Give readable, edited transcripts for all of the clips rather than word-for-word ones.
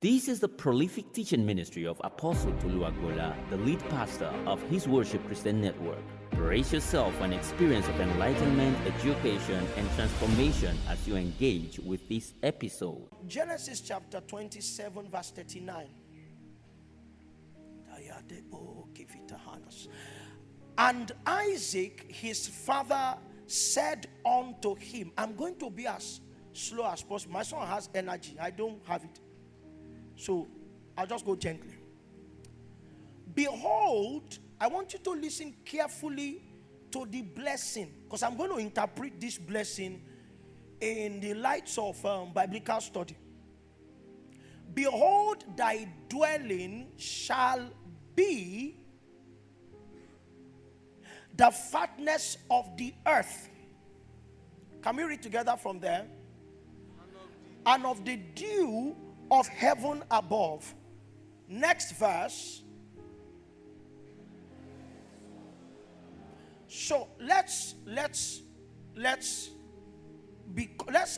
This is the prolific teaching ministry of Apostle Tolu, Agboola, the lead pastor of His Worship Christian Network. Brace yourself for an experience of enlightenment, education, and transformation as you engage with this episode. Genesis chapter 27, verse 39. And Isaac, his father, said unto him, I'm going to be as slow as possible. My son has energy. I don't have it. So I'll just go gently. Behold, I want you to listen carefully to the blessing, because I'm going to interpret this blessing in the lights of biblical study. Behold, thy dwelling shall be the fatness of the earth. Can we read together from there? And of the dew of heaven above. Next verse. So let's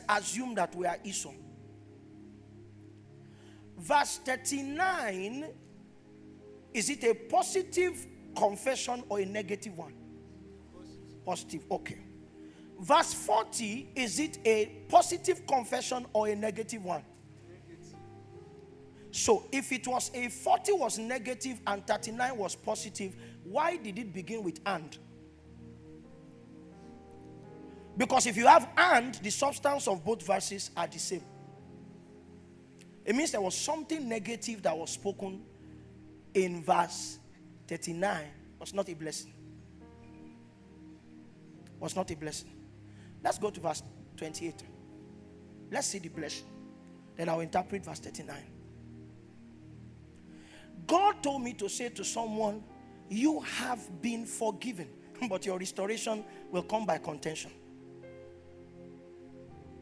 assume that we are Esau. Verse 39, is it a positive confession or a negative one? Positive, okay. Verse 40, is it a positive confession or a negative one? So if it was a 40 was negative and 39 was positive, why did it begin with and? Because if you have and, the substance of both verses are the same. It means there was something negative that was spoken in verse 39. It was not a blessing. It was not a blessing. Let's go to verse 28. Let's see the blessing. Then I'll interpret verse 39. God told me to say to someone, you have been forgiven, but your restoration will come by contention.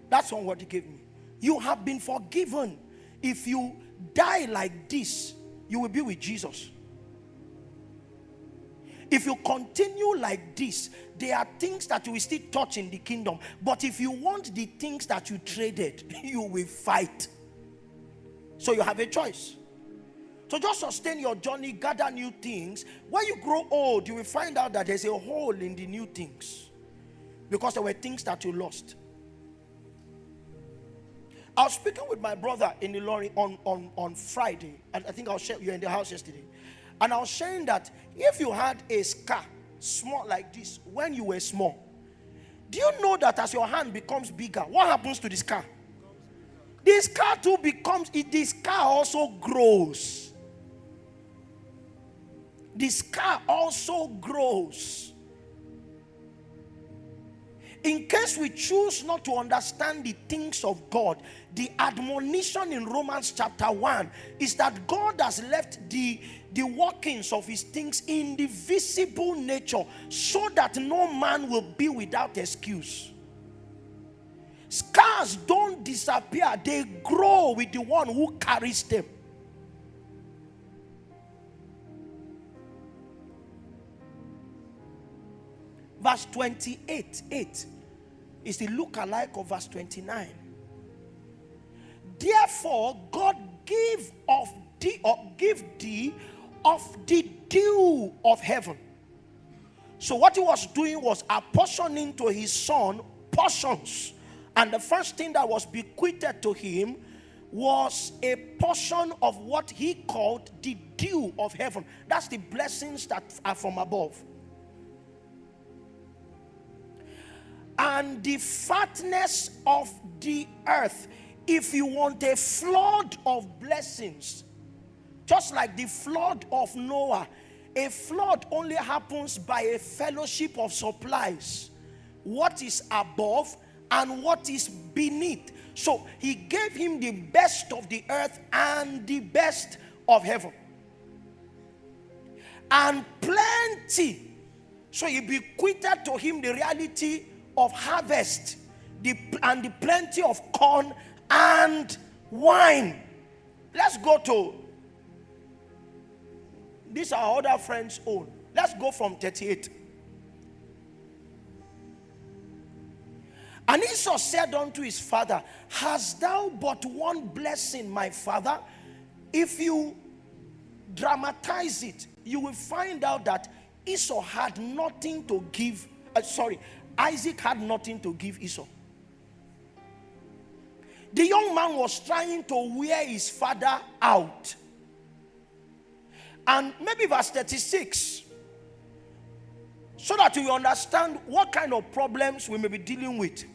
That's one word he gave me. You have been forgiven. If you die like this, you will be with Jesus. If you continue like this, there are things that you will still touch in the kingdom. But if you want the things that you traded, you will fight. So you have a choice. So just sustain your journey, gather new things. When you grow old, you will find out that there's a hole in the new things. Because there were things that you lost. I was speaking with my brother in the lorry on Friday. And I think I was sharing, you were in the house yesterday. And I was saying that if you had a scar, small like this, when you were small, do you know that as your hand becomes bigger, what happens to the scar? The scar too becomes, the scar also grows. The scar also grows. In case we choose not to understand the things of God, the admonition in Romans chapter 1 is that God has left the workings of his things in the visible nature so that no man will be without excuse. Scars don't disappear, they grow with the one who carries them. Verse 28 is the look-alike of verse 29. Therefore, God give thee of the dew of heaven. So what he was doing was apportioning to his son portions. And the first thing that was bequeathed to him was a portion of what he called the dew of heaven. That's the blessings that are from above. And the fatness of the earth. If you want a flood of blessings, just like the flood of Noah, a flood only happens by a fellowship of supplies. What is above and what is beneath. So he gave him the best of the earth and the best of heaven. And plenty. So he bequeathed to him the reality of harvest, and the plenty of corn and wine. Let's go to, these are other friends' own. Let's go from 38. And Esau said unto his father, hast thou but one blessing, my father? If you dramatize it, you will find out that Esau had nothing to give. Isaac had nothing to give Esau. The young man was trying to wear his father out. And maybe verse 36, so that you understand what kind of problems we may be dealing with.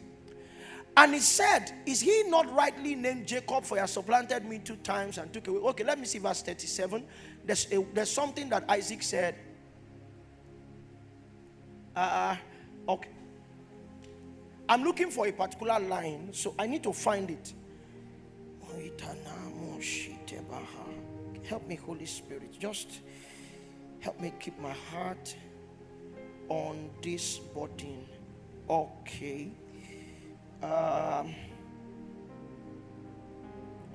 And he said, is he not rightly named Jacob, for he has supplanted me 2 times and took away? Okay, let me see verse 37. There's something that Isaac said. Okay. I'm looking for a particular line, so I need to find it. Help me, Holy Spirit. Just help me keep my heart on this button. Okay.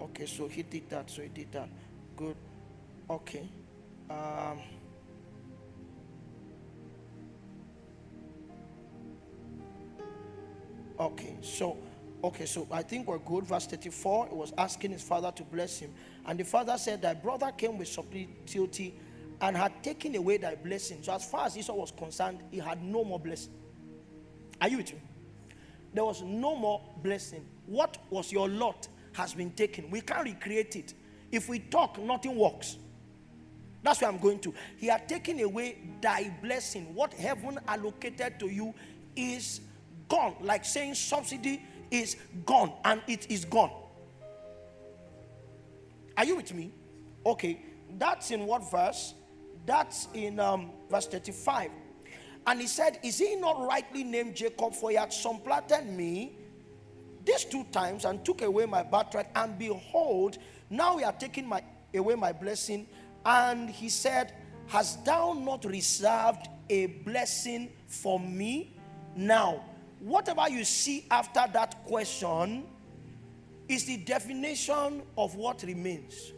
Okay, so he did that. Good. Okay. Okay, so I think we're good. Verse 34, he was asking his father to bless him. And the father said, thy brother came with subtlety and had taken away thy blessing. So as far as Esau was concerned, he had no more blessing. Are you with me? There was no more blessing. What was your lot has been taken. We can't recreate it. If we talk, nothing works. That's where I'm going to. He had taken away thy blessing. What heaven allocated to you is gone. Like saying subsidy is gone, and it is gone. Are you with me? Okay, that's in what verse? That's in verse 35. And he said, is he not rightly named Jacob, for he had supplanted me these 2 times and took away my birthright, and behold, now he hath taken away my blessing. And he said, hast thou not reserved a blessing for me? Now, whatever you see after that question is the definition of what remains.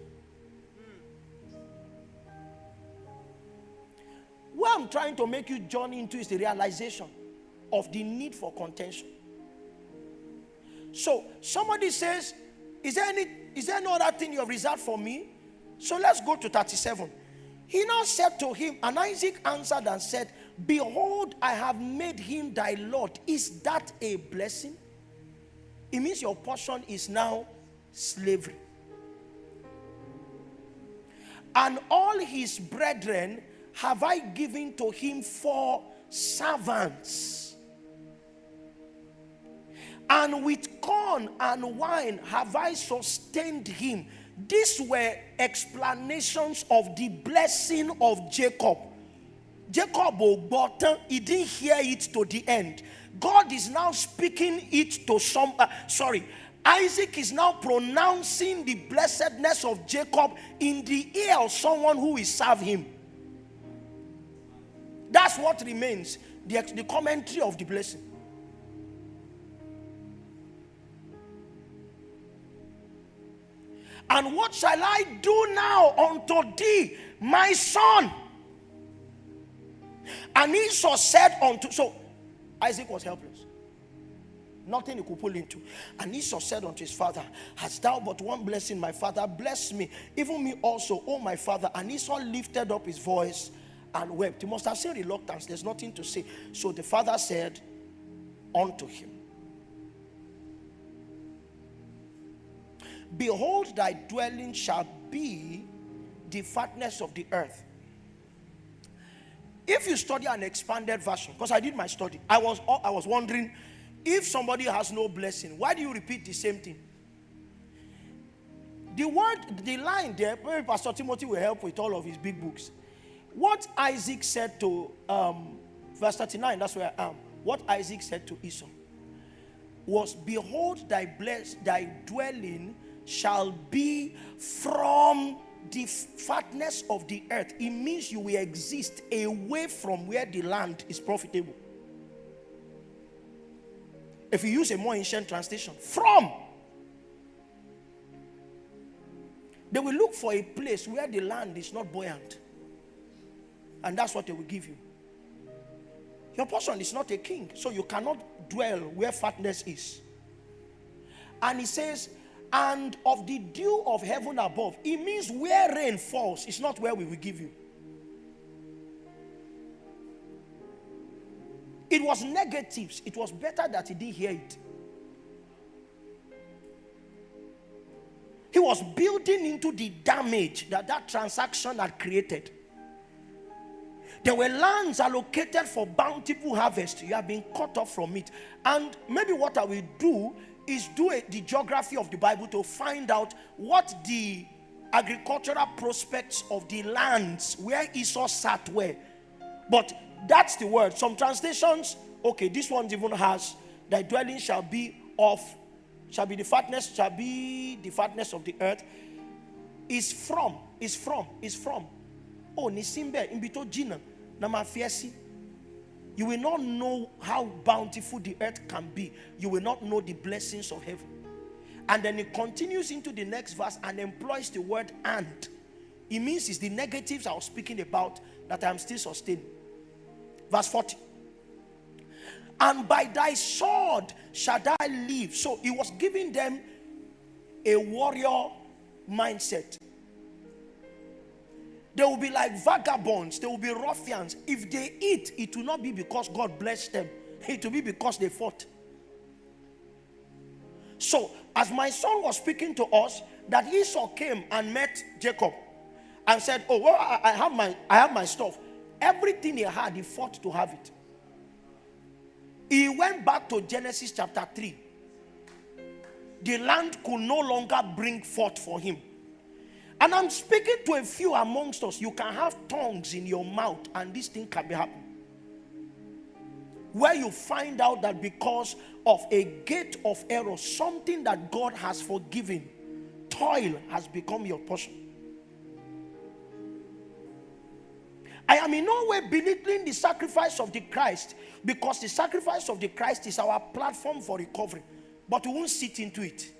What I'm trying to make you journey into is the realization of the need for contention. So somebody says, is there no other thing you have reserved for me? So let's go to 37. He now said to him, and Isaac answered and said, behold, I have made him thy Lord. Is that a blessing? It means your portion is now slavery. And all his brethren have I given to him for servants. And with corn and wine have I sustained him. These were explanations of the blessing of Jacob. Jacob, he didn't hear it to the end. God is now speaking it to Isaac is now pronouncing the blessedness of Jacob in the ear of someone who will serve him. That's what remains, the commentary of the blessing. And what shall I do now unto thee, my son? And Esau said unto, so Isaac was helpless. Nothing he could pull into. And Esau said unto his father, hast thou but one blessing, my father? Bless me, even me also, O my father. And Esau lifted up his voice and wept. He must have seen reluctance. There's nothing to say. So the father said unto him, behold, thy dwelling shall be the fatness of the earth. If you study an expanded version, because I did my study, I was wondering, if somebody has no blessing, why do you repeat the same thing? The line there, maybe Pastor Timothy will help with all of his big books. What Isaac said to, verse 39, that's where I am. What Isaac said to Esau was, behold, thy dwelling shall be from the fatness of the earth. It means you will exist away from where the land is profitable. If you use a more ancient translation, from. They will look for a place where the land is not buoyant. And that's what they will give you. Your portion is not a king, so you cannot dwell where fatness is. And he says, and of the dew of heaven above. It means where rain falls, it's not where we will give you. It was negatives. It was better that he didn't hear it. He was building into the damage that that transaction had created. There were lands allocated for bountiful harvest. You have been cut off from it. And maybe what I will do is do the geography of the Bible to find out what the agricultural prospects of the lands where Esau sat were. But that's the word. Some translations, okay, this one even has, thy dwelling shall be the fatness of the earth. Is from. Oh, nisimbe imbito jina na mafiesi. You will not know how bountiful the earth can be. You will not know the blessings of heaven. And then it continues into the next verse and employs the word and. It means it's the negatives I was speaking about that I am still sustaining. Verse 40. And by thy sword shall thou live. So he was giving them a warrior mindset. They will be like vagabonds. They will be ruffians. If they eat, it will not be because God blessed them. It will be because they fought. So, as my son was speaking to us, that Esau came and met Jacob and said, oh, well, I have my stuff. Everything he had, he fought to have it. He went back to Genesis chapter 3. The land could no longer bring forth for him. And I'm speaking to a few amongst us. You can have tongues in your mouth and this thing can be happening. Where you find out that because of a gate of error, something that God has forgiven, toil has become your portion. I am in no way belittling the sacrifice of the Christ, because the sacrifice of the Christ is our platform for recovery. But we won't sit into it.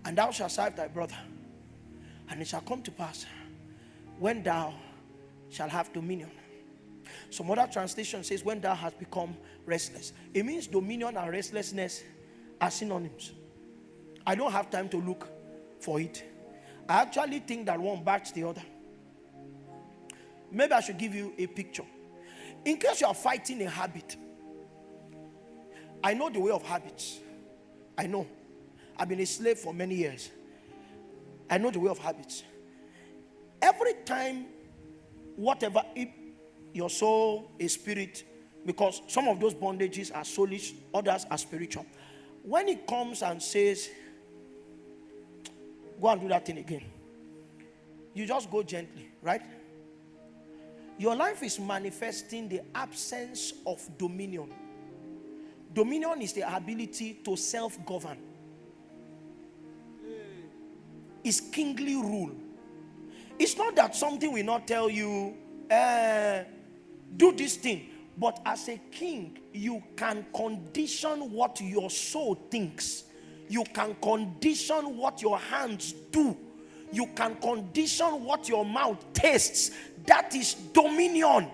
And thou shalt serve thy brother. And it shall come to pass when thou shalt have dominion. Some other translation says when thou hast become restless. It means dominion and restlessness are synonyms. I don't have time to look for it. I actually think that one backs the other. Maybe I should give you a picture. In case you are fighting a habit. I know the way of habits. I know. I've been a slave for many years. I know the way of habits. Every time, whatever, your soul, a spirit, because some of those bondages are soulish, others are spiritual. When it comes and says, go and do that thing again, you just go gently, right? Your life is manifesting the absence of dominion. Dominion is the ability to self-govern. It's kingly rule. It's not that something will not tell you, do this thing. But as a king, you can condition what your soul thinks. You can condition what your hands do. You can condition what your mouth tastes. That is dominion.